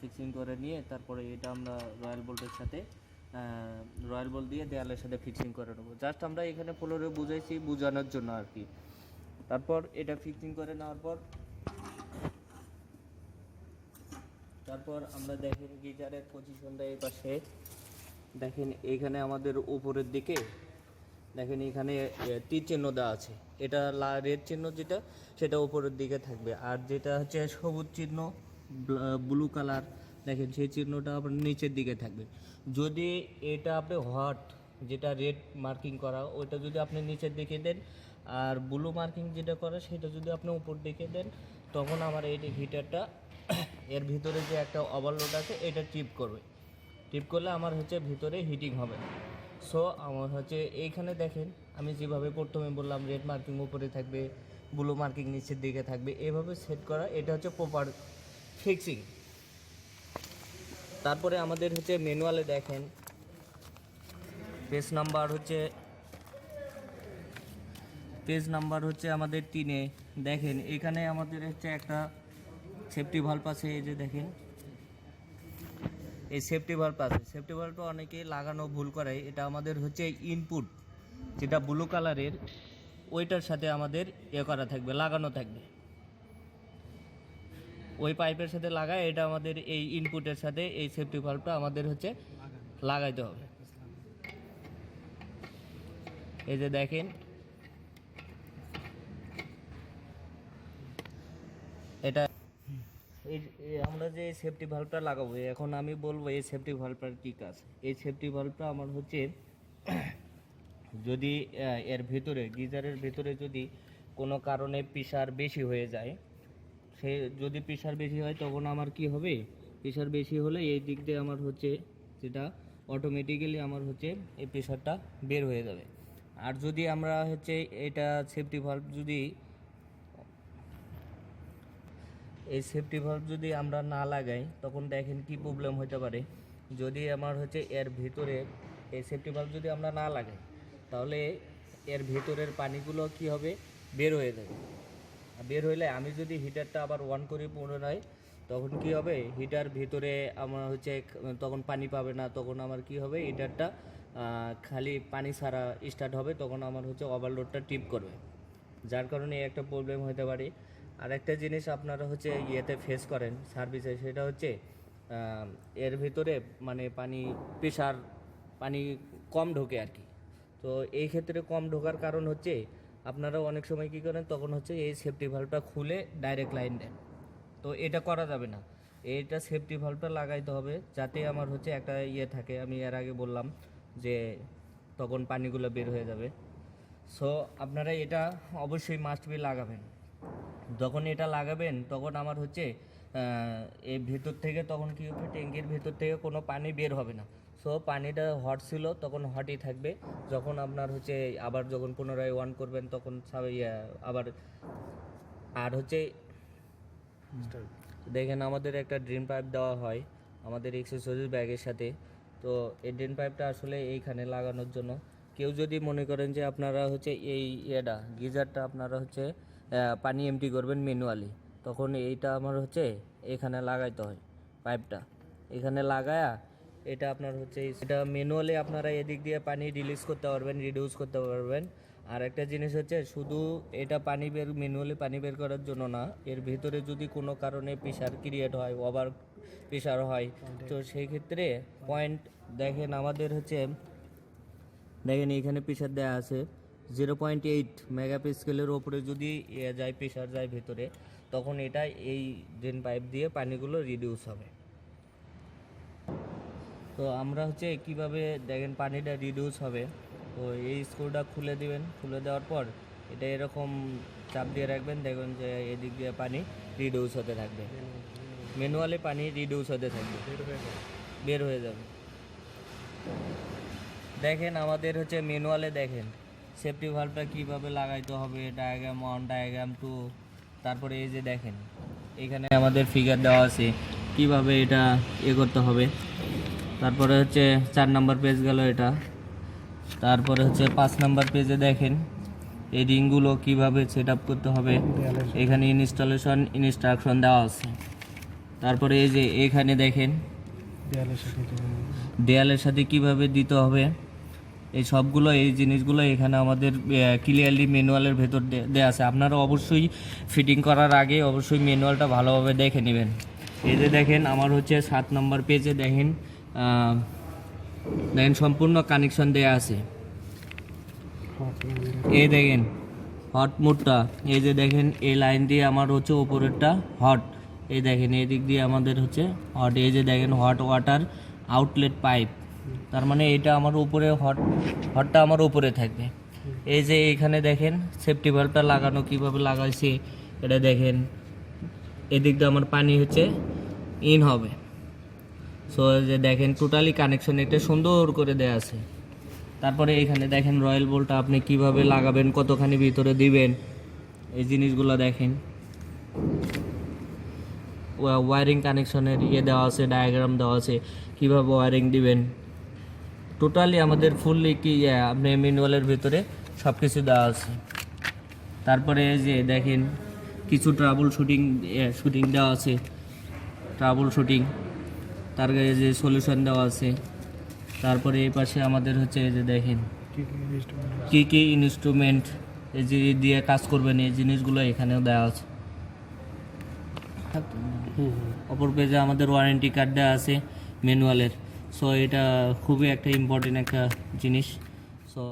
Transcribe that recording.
Fixing করে নিয়ে তারপরে এটা আমরা রয়্যাল বোল্টের সাথে রয়্যাল বোল্ট দিয়ে দেয়ালের সাথে ফিক্সিং করে নেবো। জাস্ট আমরা এখানে ফ্লোরে বুঝাইছি বোঝানোর জন্য আর কি। তারপর এটা ফিক্সিং করে নেওয়ার পর তারপর আমরা দেখেন গিজারের পজিশনটা এই পাশে দেখেন, এইখানে আমাদের উপরের দিকে দেখেন এখানে তীর চিহ্ন দেওয়া আছে। এটা রেড চিহ্ন যেটা সেটা উপরের দিকে থাকবে, আর যেটা হচ্ছে সবুজ চিহ্ন ব্লু কালার দেখেন সেই চিহ্নটা আপনার নিচের দিকে থাকবে। যদি এটা আপনি হট যেটা রেড মার্কিং করা ওইটা যদি আপনি নিচের দিকে দেন, আর ব্লু মার্কিং যেটা করা সেটা যদি আপনি উপর দিকে দেন, তখন আমার এই হিটারটা এর ভিতরে যে একটা ওভারলোড আছে এটা টিপ করবে। টিপ করলে আমার হচ্ছে ভিতরে হিটিং হবে। সো আমার হচ্ছে এইখানে দেখেন আমি যেভাবে প্রথমে বললাম রেড মার্কিং উপরে থাকবে, ব্লু মার্কিং নিচের দিকে থাকবে, এভাবে সেট করা, এটা হচ্ছে প্রপার ফিক্সিং। তারপরে আমাদের হচ্ছে ম্যানুয়ালে দেখেন পেজ নাম্বার হচ্ছে আমাদের 3-এ দেখেন এখানে আমাদের হচ্ছে একটা সেফটি ভাল্ব আছে। এই যে দেখেন এই সেফটি ভাল্ব আছে। সেফটি ভাল্বটা অনেকেই লাগানো ভুল করে। এটা আমাদের হচ্ছে ইনপুট যেটা ব্লু কালারের ওইটার সাথে আমাদের করা থাকবে, লাগানো থাকবে ওই পাইপের সাথে লাগায়। এটা আমাদের এই ইনপুটের সাথে এই সেফটি ভাল্বটা আমাদের হচ্ছে লাগাইতে হবে। এই যে দেখেন এটা আমরা যে সেফটি ভাল্বটা লাগাবো, এখন আমি বলবো এই সেফটি ভাল্বটার কী কাজ। এই সেফটি ভাল্বটা আমার হচ্ছে যদি এর ভিতরে গিজারের ভিতরে যদি কোনো কারণে প্রেশার বেশি হয়ে যায়, সে যদি প্রেশার বেশি হয় তখন আমার কি হবে, প্রেশার বেশি হলে এই দিক দিয়ে আমার হচ্ছে যেটা অটোমেটিক্যালি আমার হচ্ছে এই প্রেশারটা বের হয়ে যাবে। আর যদি আমরা হচ্ছে এটা সেফটি ভাল্ব যদি এই সেফটি ভাল্ব যদি আমরা না লাগাই তখন দেখেন কি প্রবলেম হতে পারে। যদি আমার হচ্ছে এর ভিতরে এই সেফটি ভাল্ব যদি আমরা না লাগাই তাহলে এর ভিতরের পানিগুলো কি হবে, বের হয়ে যাবে। বের হইলে আমি যদি হিটারটা আবার অন করি পুনরায়, তখন কি হবে, হিটার ভিতরে আমার হচ্ছে তখন পানি পাবে না। তখন আমার কি হবে, হিটারটা খালি পানি ছাড়া স্টার্ট হবে, তখন আমার হচ্ছে ওভারলোডটা টিপ করবে, যার কারণে একটা প্রবলেম হতে পারে। আর একটা জিনিস আপনারা হচ্ছে ইয়েতে ফেস করেন সার্ভিসে, সেটা হচ্ছে এর ভিতরে মানে প্রেশার পানি কম ঢোকে আর কি। তো এই ক্ষেত্রে কম ঢোকার কারণ হচ্ছে আপনারা অনেক সময় কী করেন, তখন হচ্ছে এই সেফটি ভাল্বটা খুলে ডাইরেক্ট লাইন দেন। তো এটা করা যাবে না, এইটা সেফটি ভাল্বটা লাগাইতে হবে যাতে আমার হচ্ছে একটা থাকে। আমি এর আগে বললাম যে তখন পানিগুলো বের হয়ে যাবে। সো আপনারা এটা অবশ্যই মাস্ট বি লাগাবেন। যখন এটা লাগাবেন তখন আমার হচ্ছে এই ভেতর থেকে তখন কী হবে, ট্যাঙ্কির ভেতর থেকে কোনো পানি বের হবে না। সো পানিটা হট ছিল তখন হটই থাকবে। যখন আপনার হচ্ছে আবার যখন পুনরায় অন করবেন তখন আবার আর হচ্ছে দেখেন আমাদের একটা ড্রেন পাইপ দেওয়া হয় আমাদের এক্সেসরিজ ব্যাগের সাথে। তো এই ড্রেন পাইপটা আসলে এইখানে লাগানোর জন্য, কেউ যদি মনে করেন যে আপনারা হচ্ছে এই গিজারটা আপনারা হচ্ছে পানি এমটি করবেন ম্যানুয়ালি, তখন এইটা আমার হচ্ছে এখানে লাগাইতে হয় পাইপটা। এখানে লাগায়া এটা আপনার হচ্ছে এটা ম্যানুয়ালি আপনারা এদিক দিয়ে পানি রিলিজ করতে পারবেন, রিডিউস করতে পারবেন। আর একটা জিনিস হচ্ছে শুধু এটা ম্যানুয়ালি পানি বের করার জন্য না, এর ভিতরে যদি কোনো কারণে প্রেশার ক্রিয়েট হয়, ওভার প্রেশার হয়, তো সেই ক্ষেত্রে পয়েন্ট দেখেন আমাদের হচ্ছে দেখেন এখানে প্রেশার দেওয়া আছে 0.8 মেগাপাস্কেলের ওপরে যদি যায় প্রেশার যায় ভেতরে, তখন এটা এই ড্রেন পাইপ দিয়ে পানিগুলো রিডিউস হবে। তো আমরা হচ্ছে কীভাবে দেখেন পানিটা রিডিউস হবে, তো এই স্ক্রুটা খুলে দিবেন, খুলে দেওয়ার পর এটা এরকম চাপ দিয়ে রাখবেন, দেখবেন যে এদিক দিয়ে পানি রিডিউস হতে থাকবে, ম্যানুয়ালি পানি রিডিউস হতে থাকবে, বের হয়ে যাবে। দেখেন আমাদের হচ্ছে ম্যানুয়ালে দেখেন সেফটি ভাল্বটা কীভাবে লাগাইতে হবে, ডায়াগ্রাম 1 ডায়াগ্রাম 2, তারপরে এই যে দেখেন এখানে আমাদের ফিগার দেওয়া আছে কিভাবে এটা করতে হবে। তারপরে হচ্ছে 4 নম্বর পেজ গেল এটা। তারপরে হচ্ছে 5 নম্বর পেজে দেখেন এই রিংগুলো কীভাবে সেট আপ করতে হবে, এখানে ইনস্টলেশন ইনস্ট্রাকশন দেওয়া আছে। তারপরে এই যে এখানে দেখেন দেয়ালের সাথে দেয়ালের সাথে কিভাবে দিতে হবে, এই সবগুলো এই জিনিসগুলো এখানে আমাদের ক্লিয়ারলি ম্যানুয়ালের ভেতর দেওয়া আছে। আপনারা অবশ্যই ফিটিং করার আগে অবশ্যই ম্যানুয়ালটা ভালোভাবে দেখে নেবেন। এই যে দেখেন আমার হচ্ছে 7 নম্বর পেজে দেখেন দেখেন সম্পূর্ণ কানেকশন দেওয়া আছে। এই দেখেন হট মোডটা, এই যে দেখেন এই লাইন দিয়ে আমার হচ্ছে উপরেরটা হট, এই দেখেন এই দিক দিয়ে আমাদের হচ্ছে হট। এই যে দেখেন হট ওয়াটার আউটলেট পাইপ, তার মানে এটা আমার উপরে হটটা আমার উপরে থাকবে। এই যে এখানে দেখেন সেফটি ভাল্বটা লাগানো কিভাবে লাগাইছি, এটা দেখেন এদিক দিয়ে আমার পানি হচ্ছে ইন হবে। সো যে দেখেন টোটালি কানেকশন এটা সুন্দর করে দেয়া আছে। তারপরে এখানে দেখেন রয়্যাল বোল্টটা আপনি কিভাবে লাগাবেন, কতখানি ভিতরে দিবেন, এই জিনিসগুলো দেখেন। ওয়ারিং কানেকশনের দেওয়া আছে, ডায়াগ্রাম দেওয়া আছে কীভাবে ওয়ারিং দিবেন। টোটালি আমাদের ফুললি কি আপনি ম্যানুয়ালের ভিতরে সব কিছু দেওয়া আছে। তারপরে যে দেখেন কিছু ট্রাবল শুটিং দেওয়া আছে, ট্রাবল শুটিং, তার গায়ে যে সলিউশন দেওয়া আছে। তারপরে এই পাশে আমাদের হচ্ছে এই যে দেখেন কী কী ইনস্ট্রুমেন্ট এই যে দিয়ে কাজ করবেন, এই জিনিসগুলো এখানেও দেওয়া আছে। অপর পেজে আমাদের ওয়ারেন্টি কার্ড দেওয়া আছে ম্যানুয়ালের। সো এটা খুবই একটা ইম্পর্টেন্ট একটা জিনিস। সো